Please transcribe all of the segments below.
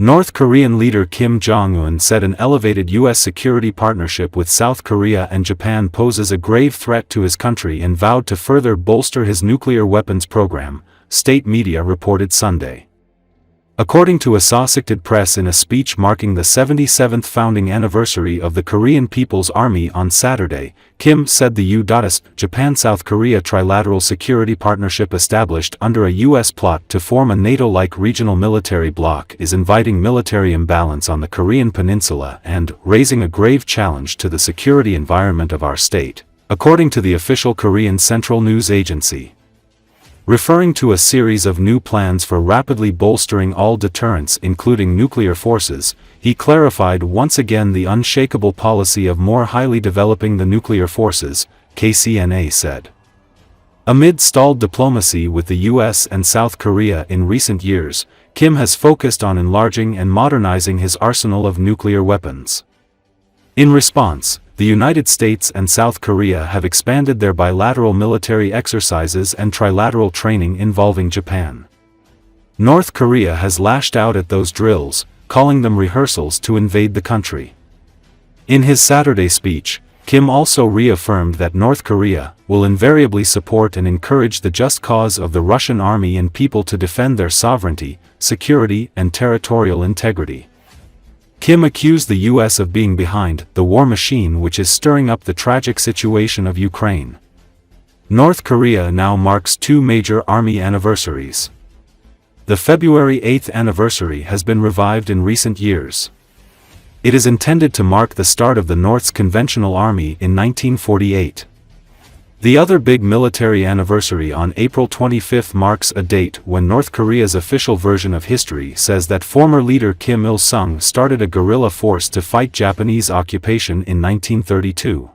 North Korean leader Kim Jong-un said an elevated U.S. security partnership with South Korea and Japan poses a grave threat to his country and vowed to further bolster his nuclear weapons program, state media reported Sunday. According to Assosicted Press, in a speech marking the 77th founding anniversary of the Korean People's Army on Saturday, Kim said the U.S. Japan-South Korea trilateral security partnership established under a U.S. plot to form a NATO-like regional military bloc is inviting military imbalance on the Korean peninsula and raising a grave challenge to the security environment of our state, according to the official Korean Central News Agency. Referring to a series of new plans for rapidly bolstering all deterrence including nuclear forces, he clarified once again the unshakable policy of more highly developing the nuclear forces, KCNA said. Amid stalled diplomacy with the US and South Korea in recent years, Kim has focused on enlarging and modernizing his arsenal of nuclear weapons. In response, the United States and South Korea have expanded their bilateral military exercises and trilateral training involving Japan. North Korea has lashed out at those drills, calling them rehearsals to invade the country. In his Saturday speech, Kim also reaffirmed that North Korea will invariably support and encourage the just cause of the Russian army and people to defend their sovereignty, security, and territorial integrity. Kim accused the U.S. of being behind the war machine which is stirring up the tragic situation of Ukraine. North Korea now marks two major army anniversaries. The February 8th anniversary has been revived in recent years. It is intended to mark the start of the North's conventional army in 1948. The other big military anniversary on April 25 marks a date when North Korea's official version of history says that former leader Kim Il-sung started a guerrilla force to fight Japanese occupation in 1932.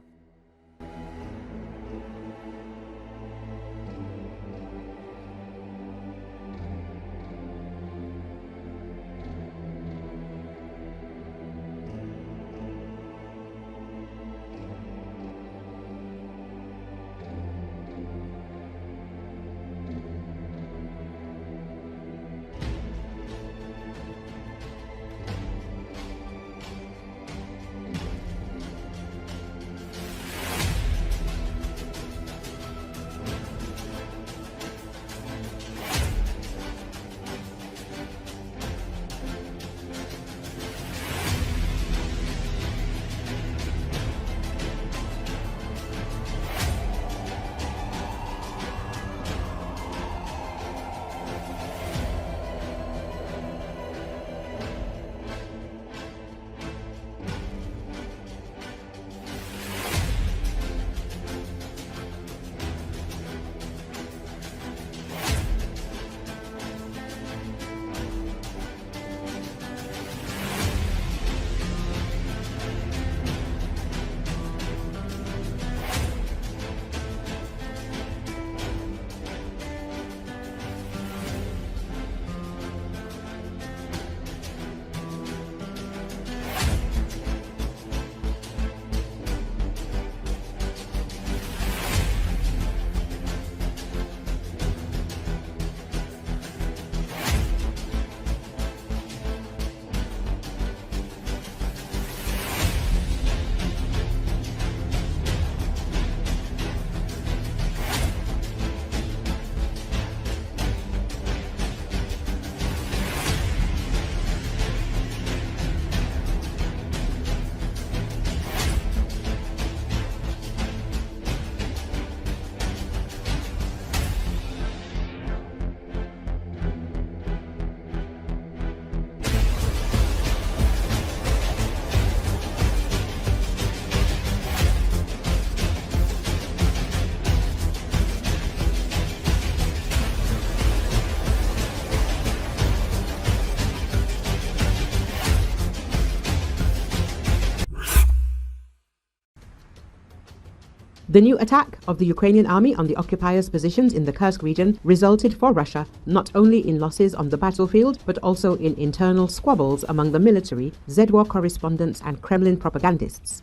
The new attack of the Ukrainian army on the occupiers' positions in the Kursk region resulted for Russia not only in losses on the battlefield, but also in internal squabbles among the military, Z-War correspondents and Kremlin propagandists.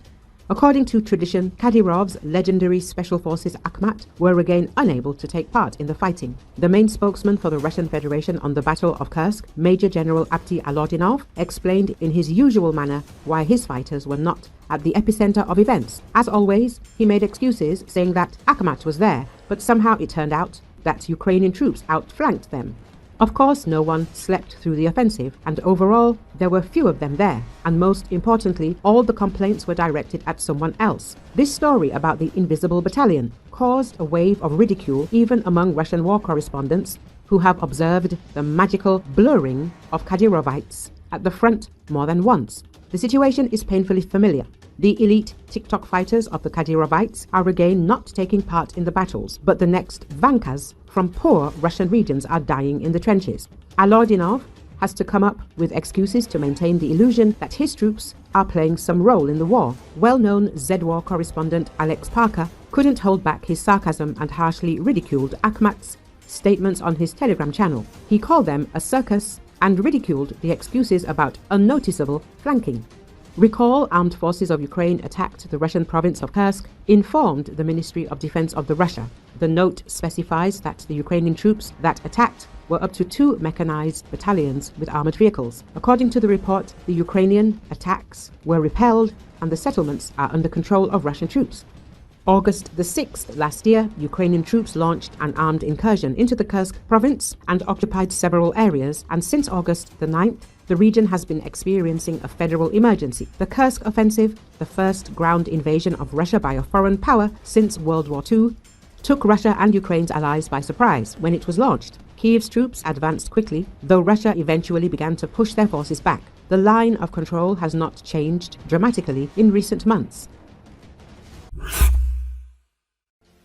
According to tradition, Kadirov's legendary special forces Akhmat were again unable to take part in the fighting. The main spokesman for the Russian Federation on the Battle of Kursk, Major General Abdi Alodinov, explained in his usual manner why his fighters were not at the epicenter of events. As always, he made excuses, saying that Akhmat was there, but somehow it turned out that Ukrainian troops outflanked them. Of course, no one slept through the offensive, and overall, there were few of them there, and most importantly, all the complaints were directed at someone else. This story about the invisible battalion caused a wave of ridicule even among Russian war correspondents who have observed the magical blurring of Kadirovites at the front more than once. The situation is painfully familiar. The elite TikTok fighters of the Kadirovites are again not taking part in the battles, but the next Vankas from poor Russian regions are dying in the trenches. Alodinov has to come up with excuses to maintain the illusion that his troops are playing some role in the war. Well-known Z-War correspondent Alex Parker couldn't hold back his sarcasm and harshly ridiculed Akhmat's statements on his Telegram channel. He called them a circus and ridiculed the excuses about unnoticeable flanking. Recall armed forces of Ukraine attacked the Russian province of Kursk, informed the Ministry of Defense of the Russia. The note specifies that the Ukrainian troops that attacked were up to 2 mechanized battalions with armored vehicles. According to the report, the Ukrainian attacks were repelled and the settlements are under control of Russian troops. August the 6th last year, Ukrainian troops launched an armed incursion into the Kursk province and occupied several areas, and since August the 9th, the region has been experiencing a federal emergency. The Kursk offensive, the first ground invasion of Russia by a foreign power since World War II, took Russia and Ukraine's allies by surprise when it was launched. Kiev's troops advanced quickly, though Russia eventually began to push their forces back. The line of control has not changed dramatically in recent months.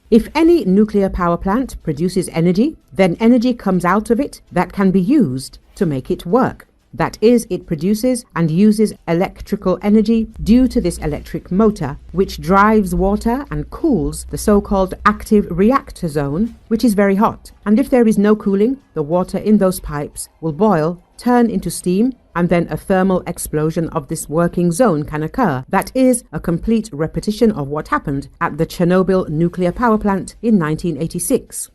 If any nuclear power plant produces energy, then energy comes out of it that can be used to make it work. That is, it produces and uses electrical energy due to this electric motor, which drives water and cools the so-called active reactor zone, which is very hot. And if there is no cooling, the water in those pipes will boil, turn into steam, and then a thermal explosion of this working zone can occur. That is a complete repetition of what happened at the Chernobyl nuclear power plant in 1986.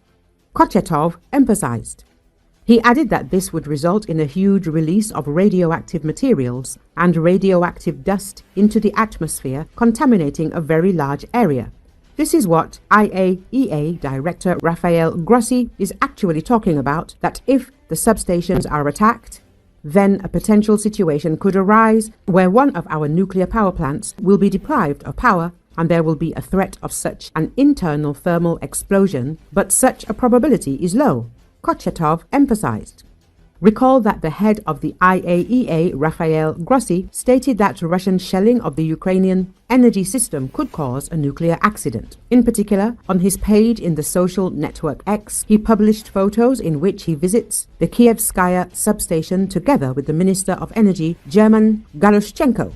Kochetov emphasized. He added that this would result in a huge release of radioactive materials and radioactive dust into the atmosphere, contaminating a very large area. This is what IAEA Director Rafael Grossi is actually talking about, that if the substations are attacked, then a potential situation could arise where one of our nuclear power plants will be deprived of power and there will be a threat of such an internal thermal explosion, but such a probability is low, Kochetov emphasized. Recall that the head of the IAEA, Rafael Grossi, stated that Russian shelling of the Ukrainian energy system could cause a nuclear accident. In particular, on his page in the social network X, he published photos in which he visits the Kievskaya substation together with the Minister of Energy, German Galushchenko.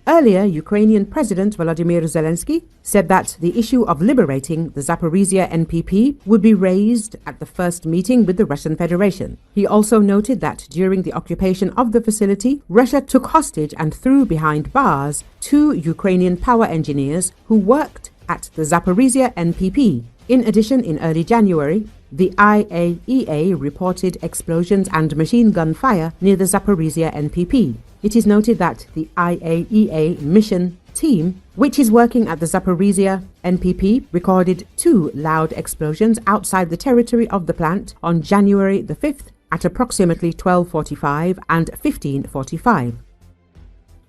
Earlier, Ukrainian President Volodymyr Zelenski said that the issue of liberating the Zaporizhzhia NPP would be raised at the first meeting with the Russian Federation. He also noted that during the occupation of the facility, Russia took hostage and threw behind bars 2 Ukrainian power engineers who worked at the Zaporizhzhia NPP. In addition, in early January, the IAEA reported explosions and machine gun fire near the Zaporizhzhia NPP. It is noted that the IAEA mission team, which is working at the Zaporizhzhia NPP, recorded 2 loud explosions outside the territory of the plant on January the 5th at approximately 12:45 and 15:45.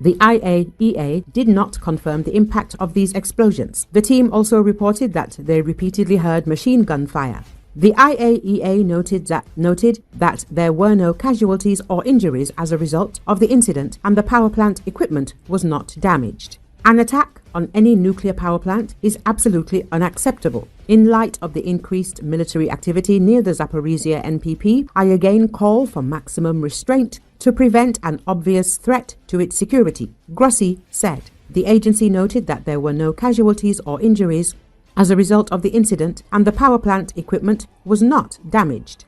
The IAEA did not confirm the impact of these explosions. The team also reported that they repeatedly heard machine gun fire. The IAEA noted that there were no casualties or injuries as a result of the incident, and the power plant equipment was not damaged. An attack on any nuclear power plant is absolutely unacceptable. In light of the increased military activity near the Zaporizhzhia NPP, I again call for maximum restraint to prevent an obvious threat to its security, Grossi said. The agency noted that there were no casualties or injuries as a result of the incident, and the power plant equipment was not damaged.